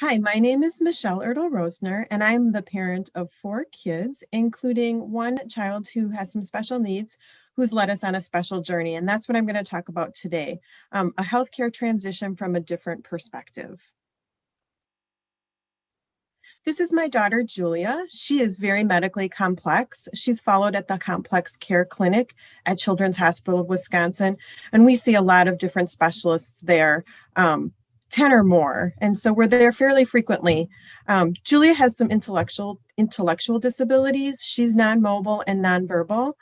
Hi, my name is Michelle Ertl-Rosner, and I'm the parent of 4 kids, including one child who has some special needs, who's led us on a special journey. And that's what I'm going to talk about today, a healthcare transition from a different perspective. This is my daughter, Julia. She is very medically complex. She's followed at the Complex Care Clinic at Children's Hospital of Wisconsin, and we see a lot of different specialists there. 10 or more. And so we're there fairly frequently. Julia has some intellectual disabilities. She's non-mobile and nonverbal.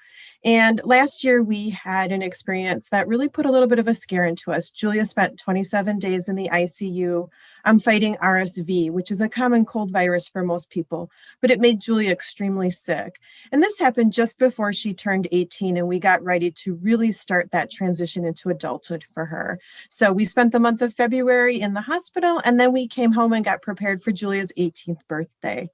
And last year we had an experience that really put a little bit of a scare into us. Julia spent 27 days in the ICU fighting RSV, which is a common cold virus for most people, but it made Julia extremely sick. And this happened just before she turned 18, and we got ready to really start that transition into adulthood for her. So we spent the month of February in the hospital, and then we came home and got prepared for Julia's 18th birthday.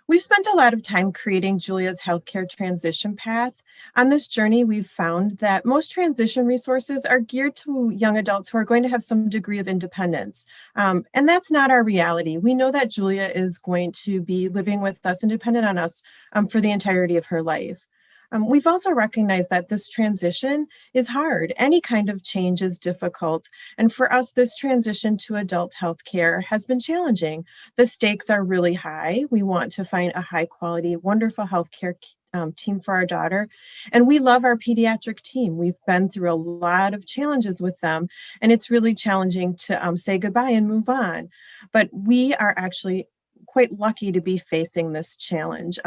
We've spent a lot of time creating Julia's healthcare transition path. On this journey, we've found that most transition resources are geared to young adults who are going to have some degree of independence. And that's not our reality. We know that Julia is going to be living with us and dependent on us for the entirety of her life. We've also recognized that this transition is hard. Any kind of change is difficult. And for us, this transition to adult healthcare has been challenging. The stakes are really high. We want to find a high quality, wonderful healthcare team for our daughter. And we love our pediatric team. We've been through a lot of challenges with them, and it's really challenging to say goodbye and move on. But we are actually quite lucky to be facing this challenge.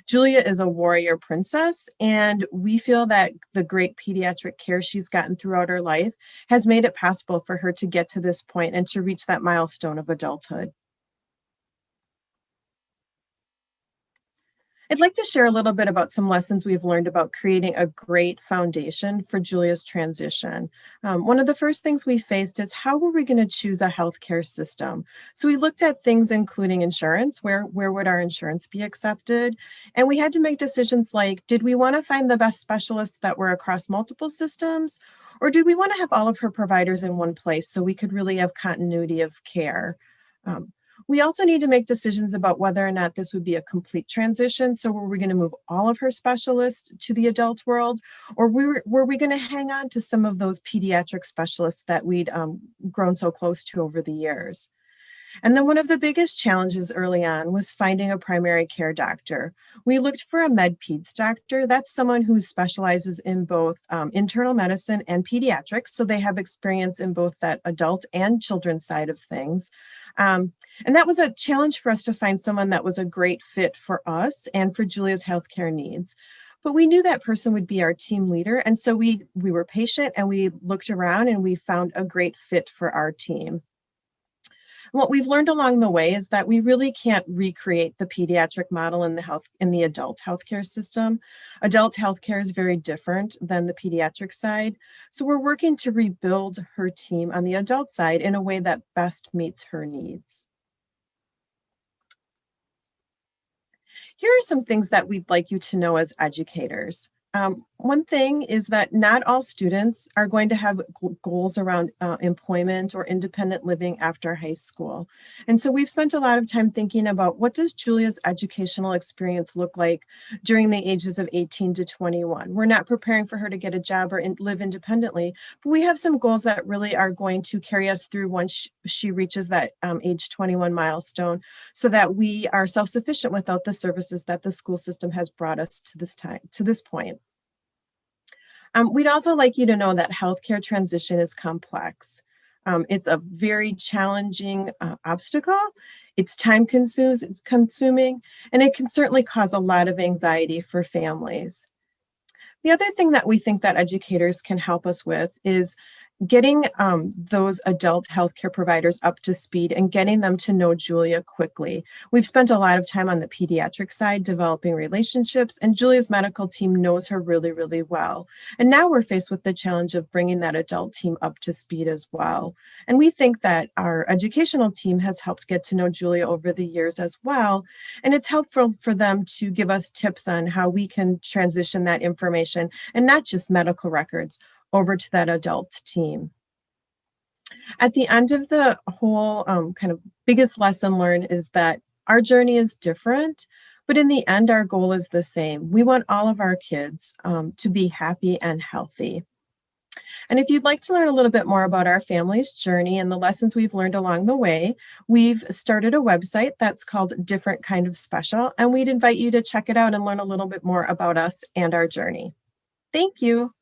Julia is a warrior princess, and we feel that the great pediatric care she's gotten throughout her life has made it possible for her to get to this point and to reach that milestone of adulthood. I'd like to share a little bit about some lessons we've learned about creating a great foundation for Julia's transition. One of the first things we faced is how were we going to choose a healthcare system? So we looked at things including insurance, where would our insurance be accepted? And we had to make decisions like, did we want to find the best specialists that were across multiple systems? Or did we want to have all of her providers in one place so we could really have continuity of care? Um, we also need to make decisions about whether or not this would be a complete transition. So were we going to move all of her specialists to the adult world, or were we going to hang on to some of those pediatric specialists that we'd grown so close to over the years? And then one of the biggest challenges early on was finding a primary care doctor. We looked for a med peds doctor. That's someone who specializes in both internal medicine and pediatrics. So they have experience in both that adult and children's side of things. And that was a challenge for us to find someone that was a great fit for us and for Julia's healthcare needs. But we knew that person would be our team leader. And so we were patient and we looked around and we found a great fit for our team. What we've learned along the way is that we really can't recreate the pediatric model in the adult healthcare system. Adult healthcare is very different than the pediatric side. So we're working to rebuild her team on the adult side in a way that best meets her needs. Here are some things that we'd like you to know as educators. One thing is that not all students are going to have goals around employment or independent living after high school. And so we've spent a lot of time thinking about what does Julia's educational experience look like during the ages of 18 to 21. We're not preparing for her to get a job or live independently, but we have some goals that really are going to carry us through once she reaches that age 21 milestone, so that we are self-sufficient without the services that the school system has brought us to this point. We'd also like you to know that healthcare transition is complex. It's a very challenging obstacle. It's consuming, and it can certainly cause a lot of anxiety for families. The other thing that we think that educators can help us with is getting those adult healthcare providers up to speed and getting them to know Julia quickly. We've spent a lot of time on the pediatric side developing relationships, and Julia's medical team knows her really, really well. And now we're faced with the challenge of bringing that adult team up to speed as well. And we think that our educational team has helped get to know Julia over the years as well. And it's helpful for them to give us tips on how we can transition that information, and not just medical records, over to that adult team. At the end of the whole kind of biggest lesson learned is that our journey is different, but in the end, our goal is the same. We want all of our kids to be happy and healthy. And if you'd like to learn a little bit more about our family's journey and the lessons we've learned along the way, we've started a website that's called Different Kind of Special, and we'd invite you to check it out and learn a little bit more about us and our journey. Thank you.